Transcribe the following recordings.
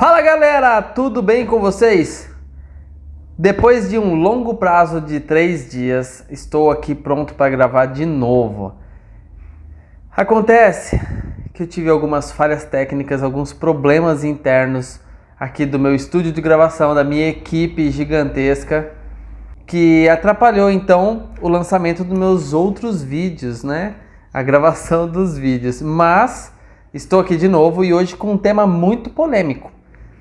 Fala galera, tudo bem com vocês? Depois de um longo prazo de 3 dias, estou aqui pronto para gravar de novo. Acontece que eu tive algumas falhas técnicas, alguns problemas internos aqui do meu estúdio de gravação, da minha equipe gigantesca, que atrapalhou então o lançamento dos meus outros vídeos, né? A gravação dos vídeos. Mas estou aqui de novo e hoje com um tema muito polêmico.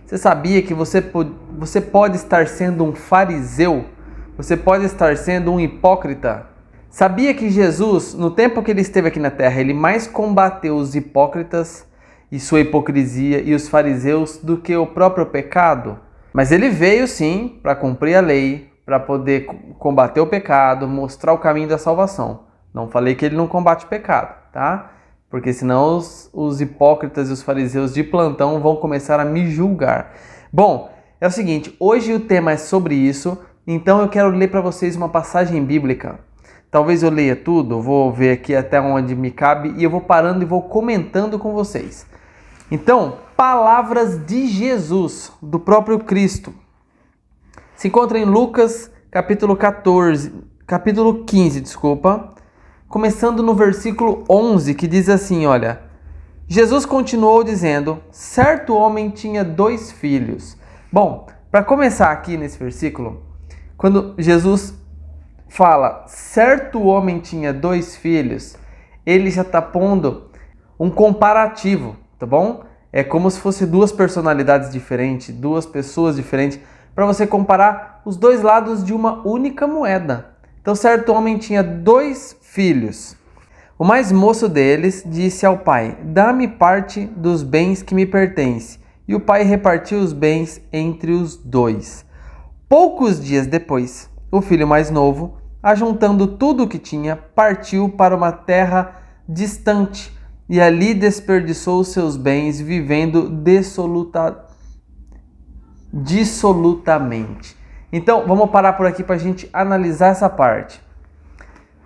Você sabia que você pode estar sendo um fariseu? Você pode estar sendo um hipócrita? Sabia que Jesus, no tempo que ele esteve aqui na terra, ele mais combateu os hipócritas e sua hipocrisia e os fariseus do que o próprio pecado? Mas ele veio sim para cumprir a lei, para poder combater o pecado, mostrar o caminho da salvação. Não falei que ele não combate o pecado, tá? Porque senão os hipócritas e os fariseus de plantão vão começar a me julgar. Bom, é o seguinte, hoje o tema é sobre isso, então eu quero ler para vocês uma passagem bíblica. Talvez eu leia tudo, vou ver aqui até onde me cabe e eu vou parando e vou comentando com vocês. Então, palavras de Jesus, do próprio Cristo. Se encontra em Lucas capítulo 15, começando no versículo 11, que diz assim, olha: Jesus continuou dizendo, certo homem tinha 2 filhos. Bom, para começar aqui nesse versículo, quando Jesus fala, certo homem tinha 2 filhos, ele já está pondo um comparativo, tá bom? É como se fosse 2 personalidades diferentes, 2 pessoas diferentes, para você comparar os 2 lados de uma única moeda. Então, certo homem tinha 2 filhos. O mais moço deles disse ao pai, dá-me parte dos bens que me pertence. E o pai repartiu os bens entre os 2. Poucos dias depois, o filho mais novo, ajuntando tudo o que tinha, partiu para uma terra distante e ali desperdiçou seus bens, vivendo dissolutamente. Então, vamos parar por aqui para a gente analisar essa parte.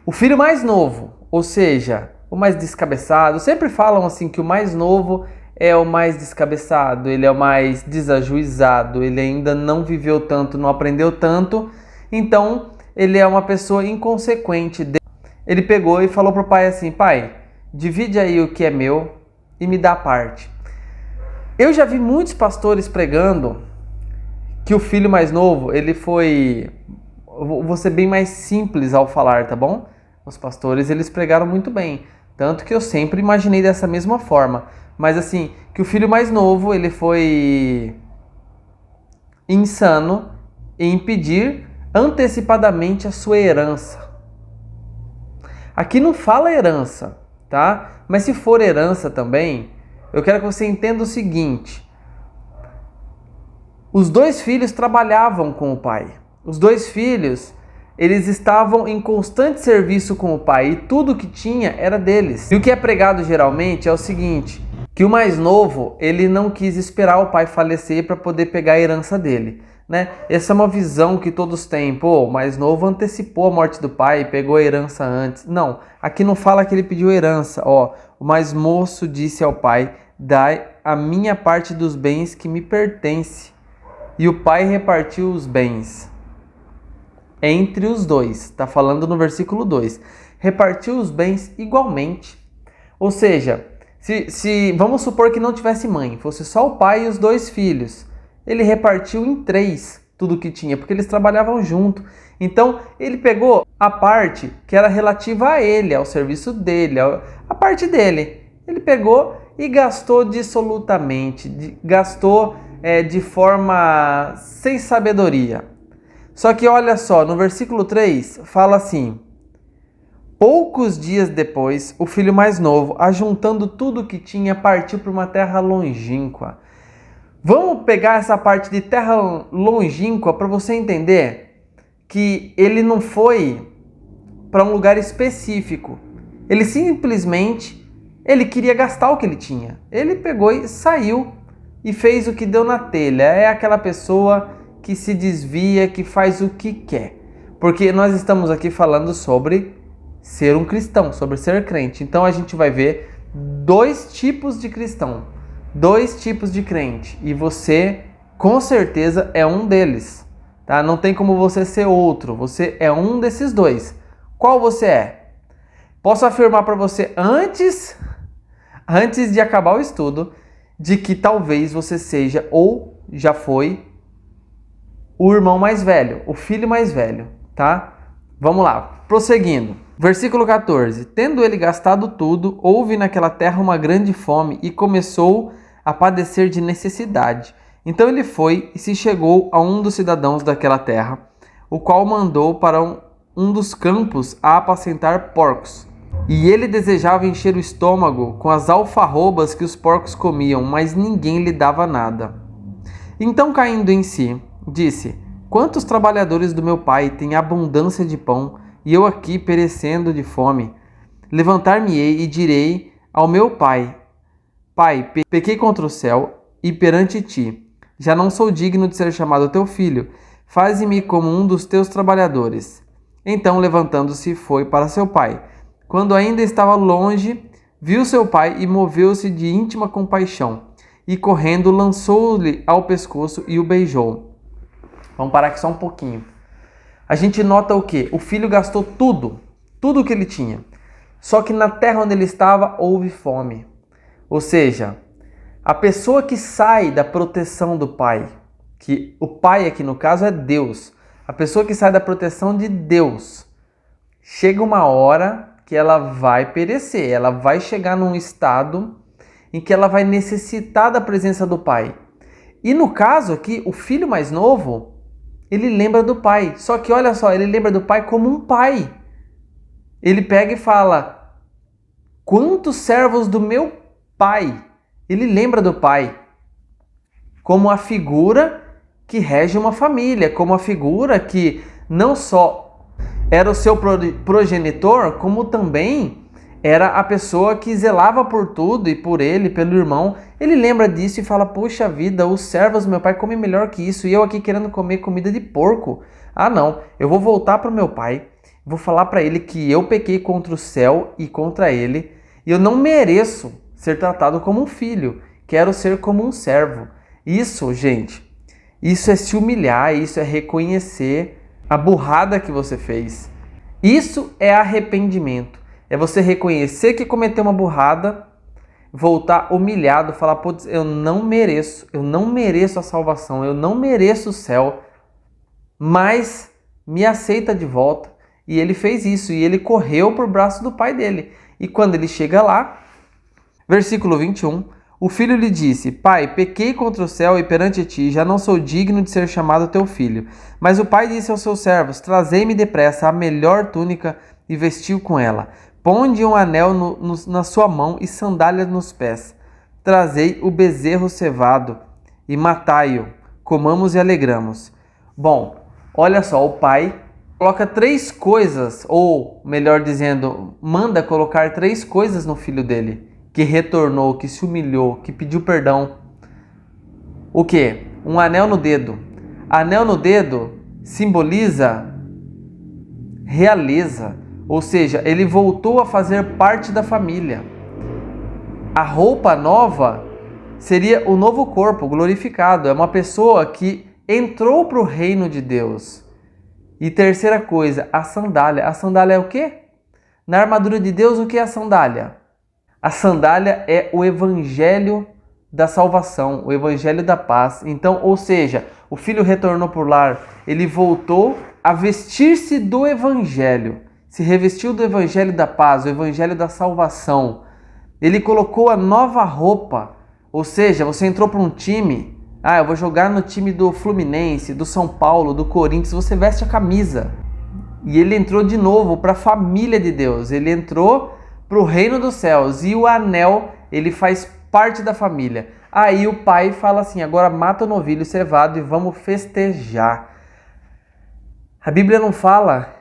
O filho mais novo, ou seja, o mais descabeçado, sempre falam assim que o mais novo é o mais descabeçado, ele é o mais desajuizado, ele ainda não viveu tanto, não aprendeu tanto, então ele é uma pessoa inconsequente. Ele pegou e falou para o pai assim, pai, divide aí o que é meu e me dá a parte. Eu já vi muitos pastores pregando que o filho mais novo, ele foi... Vou ser bem mais simples ao falar, tá bom? Os pastores, eles pregaram muito bem. Tanto que eu sempre imaginei dessa mesma forma. Mas assim, que o filho mais novo, ele foi insano em pedir antecipadamente a sua herança. Aqui não fala herança, tá? Mas se for herança também, eu quero que você entenda o seguinte. Os 2 filhos trabalhavam com o pai. Os 2 filhos, eles estavam em constante serviço com o pai e tudo que tinha era deles. E o que é pregado geralmente é o seguinte, que o mais novo, ele não quis esperar o pai falecer para poder pegar a herança dele, né? Essa é uma visão que todos têm, pô, o mais novo antecipou a morte do pai e pegou a herança antes. Não, aqui não fala que ele pediu herança, ó. O mais moço disse ao pai, dai a minha parte dos bens que me pertence. E o pai repartiu os bens entre os 2. Está falando no versículo 2. Repartiu os bens igualmente. Ou seja, se vamos supor que não tivesse mãe, fosse só o pai e os 2 filhos. Ele repartiu em 3 tudo que tinha, porque eles trabalhavam junto. Então, ele pegou a parte que era relativa a ele, ao serviço dele, a parte dele. Ele pegou e gastou dissolutamente, gastou de forma sem sabedoria. Só que olha só, no versículo 3 fala assim, poucos dias depois, o filho mais novo, ajuntando tudo o que tinha, partiu para uma terra longínqua. Vamos pegar essa parte de terra longínqua para você entender que ele não foi para um lugar específico. Ele simplesmente, ele queria gastar o que ele tinha. Ele pegou e saiu e fez o que deu na telha. É aquela pessoa que se desvia, que faz o que quer. Porque nós estamos aqui falando sobre ser um cristão, sobre ser crente. Então a gente vai ver 2 tipos de cristão. dois tipos de crente e você, com certeza, é um deles, tá? Não tem como você ser outro, você é um desses dois. Qual você é? Posso afirmar para você antes de acabar o estudo, de que talvez você seja ou já foi o irmão mais velho, o filho mais velho, tá? Vamos lá, prosseguindo. Versículo 14. Tendo ele gastado tudo, houve naquela terra uma grande fome e começou a padecer de necessidade. Então ele foi e se chegou a um dos cidadãos daquela terra, o qual mandou para um dos campos a apacentar porcos. E ele desejava encher o estômago com as alfarrobas que os porcos comiam, mas ninguém lhe dava nada. Então, caindo em si, disse: quantos trabalhadores do meu pai têm abundância de pão, e eu aqui perecendo de fome? Levantar-me-ei e direi ao meu pai: Pai, pequei contra o céu e perante ti. Já não sou digno de ser chamado teu filho. Faze-me como um dos teus trabalhadores. Então, levantando-se, foi para seu pai. Quando ainda estava longe, viu seu pai e moveu-se de íntima compaixão. E correndo, lançou-lhe ao pescoço e o beijou. Vamos parar aqui só um pouquinho. A gente nota o quê? O filho gastou tudo o que ele tinha. Só que na terra onde ele estava, houve fome. Ou seja, a pessoa que sai da proteção do pai, que o pai aqui no caso é Deus, a pessoa que sai da proteção de Deus, chega uma hora que ela vai perecer, ela vai chegar num estado em que ela vai necessitar da presença do pai. E no caso aqui, o filho mais novo, ele lembra do pai. Só que olha só, ele lembra do pai como um pai. Ele pega e fala: quantos servos do meu pai? Ele lembra do pai como a figura que rege uma família, como a figura que não só era o seu progenitor, como também era a pessoa que zelava por tudo e por ele, pelo irmão. Ele lembra disso e fala: puxa vida, os servos do meu pai comem melhor que isso e eu aqui querendo comer comida de porco. Ah não, eu vou voltar para o meu pai, vou falar para ele que eu pequei contra o céu e contra ele e eu não mereço ser tratado como um filho, quero ser como um servo. Isso, gente, isso é se humilhar, isso é reconhecer a burrada que você fez. Isso é arrependimento. É você reconhecer que cometeu uma burrada, voltar humilhado, falar: putz, eu não mereço a salvação, eu não mereço o céu, mas me aceita de volta. E ele fez isso, e ele correu por braço do pai dele. E quando ele chega lá, versículo 21, o filho lhe disse: Pai, pequei contra o céu e perante ti, já não sou digno de ser chamado teu filho. Mas o pai disse aos seus servos: Trazei-me depressa a melhor túnica e vestiu com ela. Ponde um anel na sua mão e sandálias nos pés. Trazei o bezerro cevado e matai-o. Comamos e alegramos. Bom, olha só, o pai coloca três coisas, ou melhor dizendo, manda colocar três coisas no filho dele, que retornou, que se humilhou, que pediu perdão. O quê? Um anel no dedo. Anel no dedo simboliza realeza, ou seja, ele voltou a fazer parte da família. A roupa nova seria o novo corpo glorificado, é uma pessoa que entrou para o reino de Deus. E terceira coisa, a sandália. A sandália é o quê? Na armadura de Deus, o que é a sandália? A sandália é o evangelho da salvação, o evangelho da paz. Então, ou seja, o filho retornou por lar, ele voltou a vestir-se do evangelho, se revestiu do evangelho da paz, o evangelho da salvação. Ele colocou a nova roupa, ou seja, você entrou para um time, eu vou jogar no time do Fluminense, do São Paulo, do Corinthians, você veste a camisa. E ele entrou de novo para a família de Deus, ele entrou para o reino dos céus, e o anel, ele faz parte da família. Aí o pai fala assim: agora mata o novilho cevado e vamos festejar. A Bíblia não fala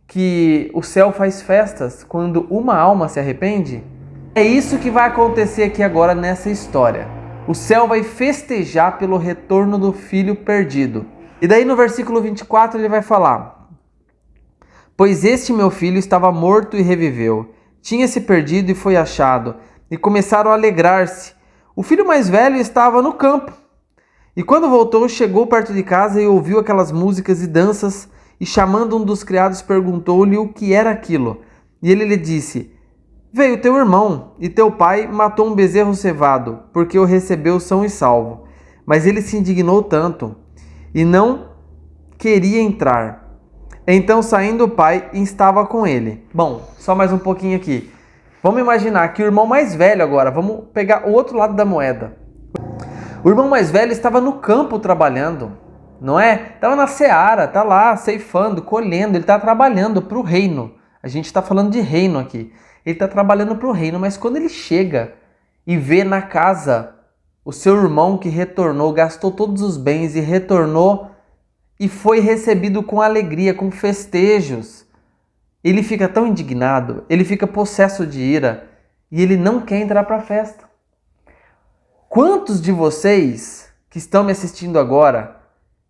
que o céu faz festas quando uma alma se arrepende? É isso que vai acontecer aqui agora nessa história. O céu vai festejar pelo retorno do filho perdido. E daí no versículo 24 ele vai falar: pois este meu filho estava morto e reviveu, tinha se perdido e foi achado. E começaram a alegrar-se O filho mais velho estava no campo. E quando voltou, chegou perto de casa e ouviu aquelas músicas e danças, e chamando um dos criados, perguntou-lhe o que era aquilo. E ele lhe disse: Veio teu irmão, e teu pai matou um bezerro cevado, porque o recebeu são e salvo. Mas ele se indignou tanto, e não queria entrar. Então, saindo o pai, estava com ele. Bom, só mais um pouquinho aqui. Vamos imaginar que o irmão mais velho agora, vamos pegar o outro lado da moeda. O irmão mais velho estava no campo trabalhando, não é? Estava na seara, está lá ceifando, colhendo, ele está trabalhando para o reino. A gente está falando de reino aqui. Ele está trabalhando para o reino, mas quando ele chega e vê na casa o seu irmão que retornou, gastou todos os bens e retornou e foi recebido com alegria, com festejos, ele fica tão indignado, ele fica possesso de ira e ele não quer entrar para a festa. Quantos de vocês que estão me assistindo agora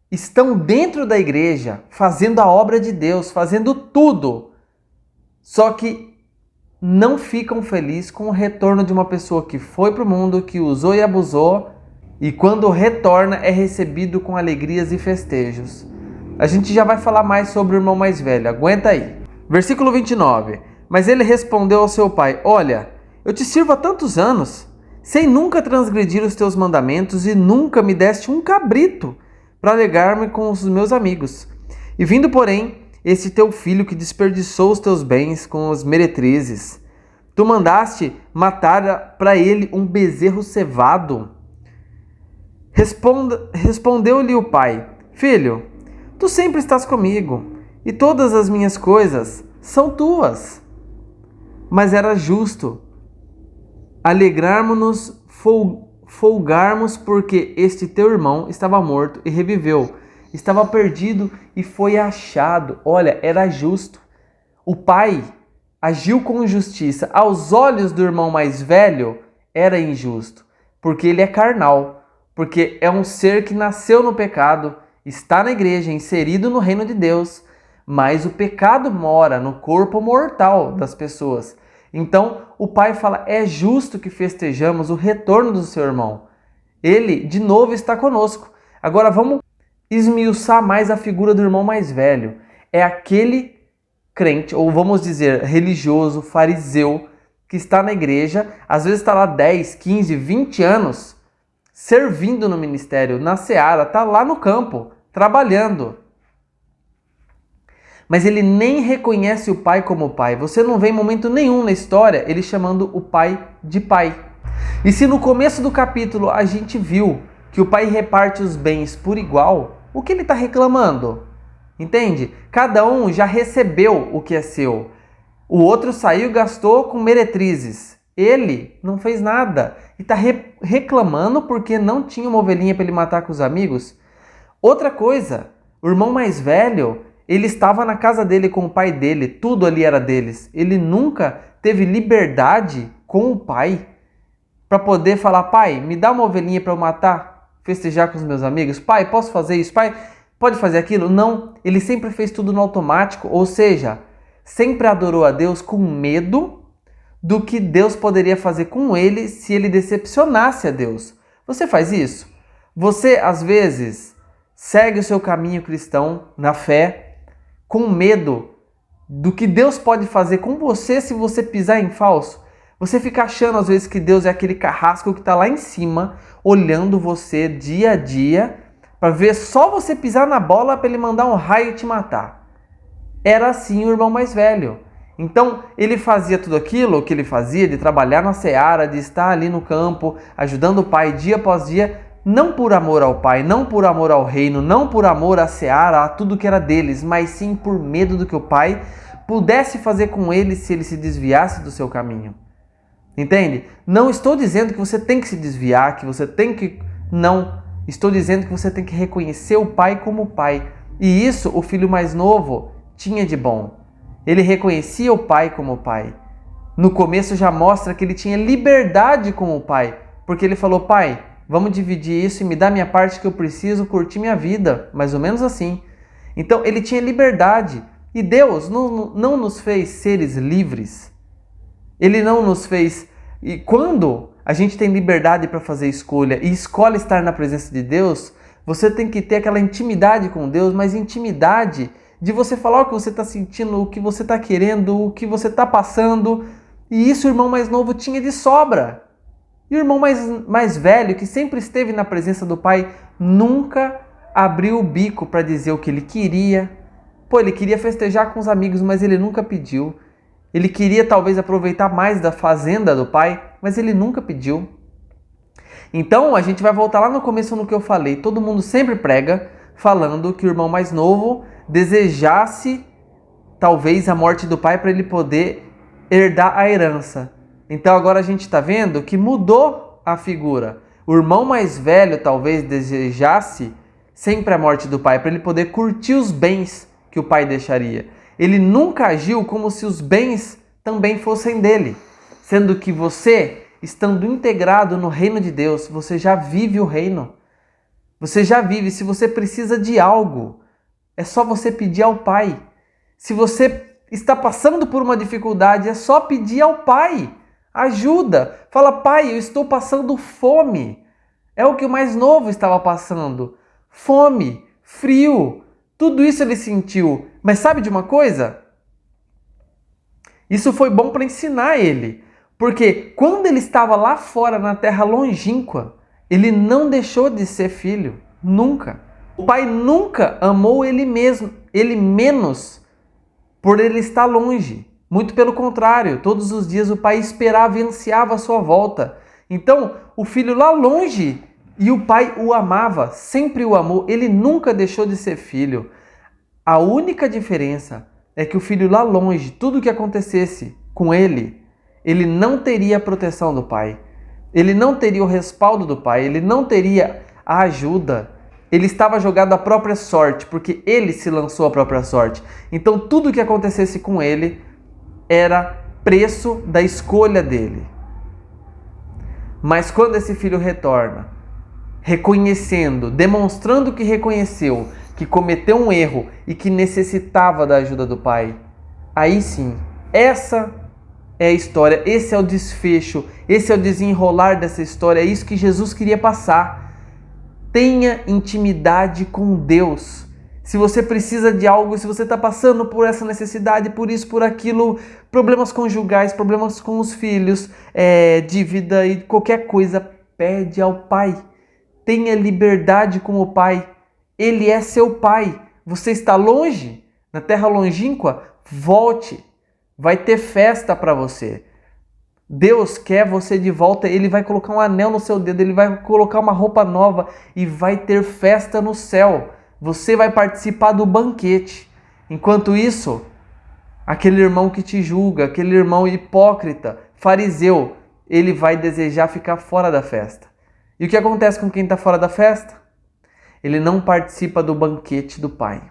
estão dentro da igreja, fazendo a obra de Deus, fazendo tudo, só que não ficam felizes com o retorno de uma pessoa que foi para o mundo, que usou e abusou, e quando retorna é recebido com alegrias e festejos? A gente já vai falar mais sobre o irmão mais velho, aguenta aí. Versículo 29. Mas ele respondeu ao seu pai: Olha, eu te sirvo há tantos anos, sem nunca transgredir os teus mandamentos, e nunca me deste um cabrito para alegar-me com os meus amigos. E vindo, porém, esse teu filho que desperdiçou os teus bens com as meretrizes, tu mandaste matar para ele um bezerro cevado. Respondeu-lhe o pai: Filho, tu sempre estás comigo, e todas as minhas coisas são tuas. Mas era justo alegrarmos-nos, folgarmos, porque este teu irmão estava morto e reviveu, estava perdido e foi achado. Olha, era justo. O pai agiu com justiça. Aos olhos do irmão mais velho, era injusto, porque ele é carnal, porque é um ser que nasceu no pecado, está na igreja, inserido no reino de Deus, mas o pecado mora no corpo mortal das pessoas. Então, o pai fala: é justo que festejamos o retorno do seu irmão. Ele, de novo, está conosco. Agora, vamos esmiuçar mais a figura do irmão mais velho. É aquele crente, ou vamos dizer, religioso, fariseu, que está na igreja, às vezes está lá 10, 15, 20 anos, servindo no ministério, na seara, está lá no campo, trabalhando. Mas ele nem reconhece o pai como pai. Você não vê em momento nenhum na história ele chamando o pai de pai. E se no começo do capítulo a gente viu que o pai reparte os bens por igual, o que ele está reclamando? Entende? Cada um já recebeu o que é seu. O outro saiu e gastou com meretrizes. Ele não fez nada e está reclamando porque não tinha uma ovelhinha para ele matar com os amigos. Outra coisa, o irmão mais velho, ele estava na casa dele com o pai dele, tudo ali era deles. Ele nunca teve liberdade com o pai para poder falar: pai, me dá uma ovelhinha para eu matar, festejar com os meus amigos. Pai, posso fazer isso? Pai, pode fazer aquilo? Não, ele sempre fez tudo no automático, ou seja, sempre adorou a Deus com medo do que Deus poderia fazer com ele se ele decepcionasse a Deus. Você faz isso? Você, às vezes, segue o seu caminho cristão na fé, com medo do que Deus pode fazer com você se você pisar em falso. Você fica achando às vezes que Deus é aquele carrasco que está lá em cima, olhando você dia a dia, para ver só você pisar na bola para ele mandar um raio e te matar. Era assim o irmão mais velho. Então ele fazia tudo aquilo que ele fazia, de trabalhar na seara, de estar ali no campo, ajudando o pai dia após dia, não por amor ao pai, não por amor ao reino, não por amor à seara, a tudo que era deles, mas sim por medo do que o pai pudesse fazer com ele se ele se desviasse do seu caminho. Entende? Não estou dizendo que você tem que se desviar, que você tem que... Não. Estou dizendo que você tem que reconhecer o pai como pai. E isso o filho mais novo tinha de bom. Ele reconhecia o pai como pai. No começo já mostra que ele tinha liberdade com o pai, porque ele falou: pai, vamos dividir isso e me dá minha parte que eu preciso curtir minha vida, mais ou menos assim. Então ele tinha liberdade. E Deus não nos fez seres livres. Ele não nos fez... E quando a gente tem liberdade para fazer escolha e escolhe estar na presença de Deus, você tem que ter aquela intimidade com Deus, mas intimidade de você falar o que você está sentindo, o que você está querendo, o que você está passando. E isso o irmão mais novo tinha de sobra. E o irmão mais velho, que sempre esteve na presença do pai, nunca abriu o bico para dizer o que ele queria. Pô, ele queria festejar com os amigos, mas ele nunca pediu. Ele queria talvez aproveitar mais da fazenda do pai, mas ele nunca pediu. Então a gente vai voltar lá no começo no que eu falei. Todo mundo sempre prega falando que o irmão mais novo desejasse talvez a morte do pai para ele poder herdar a herança. Então agora a gente está vendo que mudou a figura. O irmão mais velho talvez desejasse sempre a morte do pai para ele poder curtir os bens que o pai deixaria. Ele nunca agiu como se os bens também fossem dele, sendo que você, estando integrado no reino de Deus, você já vive o reino. Você já vive. Se você precisa de algo, é só você pedir ao pai. Se você está passando por uma dificuldade, é só pedir ao pai ajuda. Fala, pai, eu estou passando fome. É o que o mais novo estava passando. Fome, frio, tudo isso ele sentiu. Mas sabe de uma coisa? Isso foi bom para ensinar ele. Porque quando ele estava lá fora na terra longínqua, ele não deixou de ser filho. Nunca. O pai nunca amou ele mesmo, ele menos por ele estar longe. Muito pelo contrário, todos os dias o pai esperava e ansiava a sua volta. Então, o filho lá longe e o pai o amava, sempre o amou, ele nunca deixou de ser filho. A única diferença é que o filho lá longe, tudo que acontecesse com ele não teria a proteção do pai. Ele não teria o respaldo do pai, ele não teria a ajuda. Ele estava jogado à própria sorte, porque ele se lançou à própria sorte. Então tudo que acontecesse com ele era preço da escolha dele. Mas quando esse filho retorna, reconhecendo, demonstrando que reconheceu, que cometeu um erro e que necessitava da ajuda do pai, aí sim, essa é a história, esse é o desfecho, esse é o desenrolar dessa história, é isso que Jesus queria passar. Tenha intimidade com Deus. Se você precisa de algo, se você está passando por essa necessidade, por isso, por aquilo, problemas conjugais, problemas com os filhos, dívida e qualquer coisa, pede ao Pai. Tenha liberdade com o Pai. Ele é seu Pai. Você está longe, na terra longínqua? Volte. Vai ter festa para você. Deus quer você de volta, Ele vai colocar um anel no seu dedo, Ele vai colocar uma roupa nova e vai ter festa no céu. Você vai participar do banquete. Enquanto isso, aquele irmão que te julga, aquele irmão hipócrita, fariseu, ele vai desejar ficar fora da festa. E o que acontece com quem está fora da festa? Ele não participa do banquete do Pai.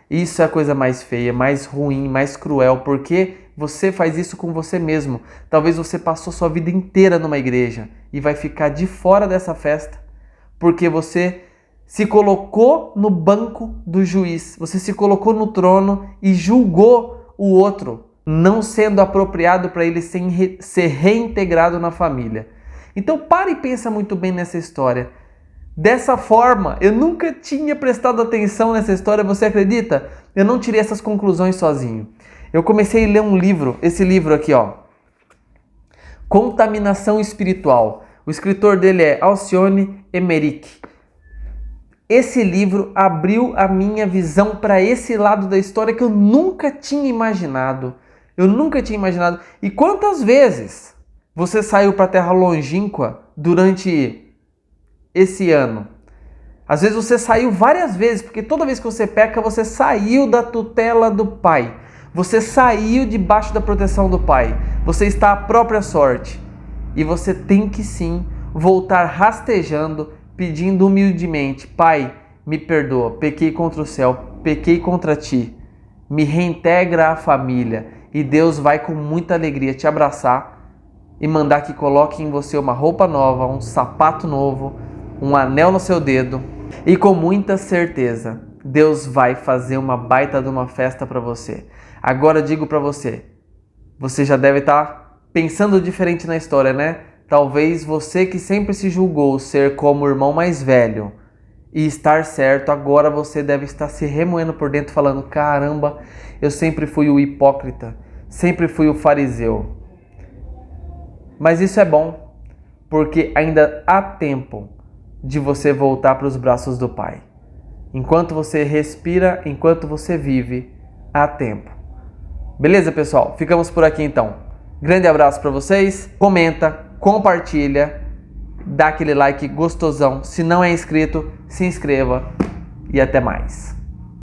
Isso é a coisa mais feia, mais ruim, mais cruel, porque você faz isso com você mesmo. Talvez você passou sua vida inteira numa igreja e vai ficar de fora dessa festa, porque você se colocou no banco do juiz, você se colocou no trono e julgou o outro, não sendo apropriado para ele ser reintegrado na família. Então pare e pensa muito bem nessa história. Dessa forma, eu nunca tinha prestado atenção nessa história, você acredita? Eu não tirei essas conclusões sozinho. Eu comecei a ler um livro, esse livro aqui, ó. Contaminação Espiritual. O escritor dele é Alcione Emerick. Esse livro abriu a minha visão para esse lado da história que eu nunca tinha imaginado. Eu nunca tinha imaginado. E quantas vezes você saiu para a terra longínqua durante esse ano? Às vezes você saiu várias vezes, porque toda vez que você peca, você saiu da tutela do Pai. Você saiu debaixo da proteção do Pai. Você está à própria sorte. E você tem que sim voltar rastejando, pedindo humildemente: Pai, me perdoa, pequei contra o céu, pequei contra ti. Me reintegra à família. E Deus vai com muita alegria te abraçar e mandar que coloque em você uma roupa nova, um sapato novo, um anel no seu dedo. E com muita certeza, Deus vai fazer uma baita de uma festa para você. Agora eu digo para você, você já deve estar pensando diferente na história, né? Talvez você que sempre se julgou ser como o irmão mais velho e estar certo, agora você deve estar se remoendo por dentro falando: caramba, eu sempre fui o hipócrita, sempre fui o fariseu. Mas isso é bom, porque ainda há tempo de você voltar para os braços do Pai. Enquanto você respira, enquanto você vive, há tempo. Beleza, pessoal? Ficamos por aqui então. Grande abraço para vocês. Comenta, compartilha, dá aquele like gostosão. Se não é inscrito, se inscreva e até mais.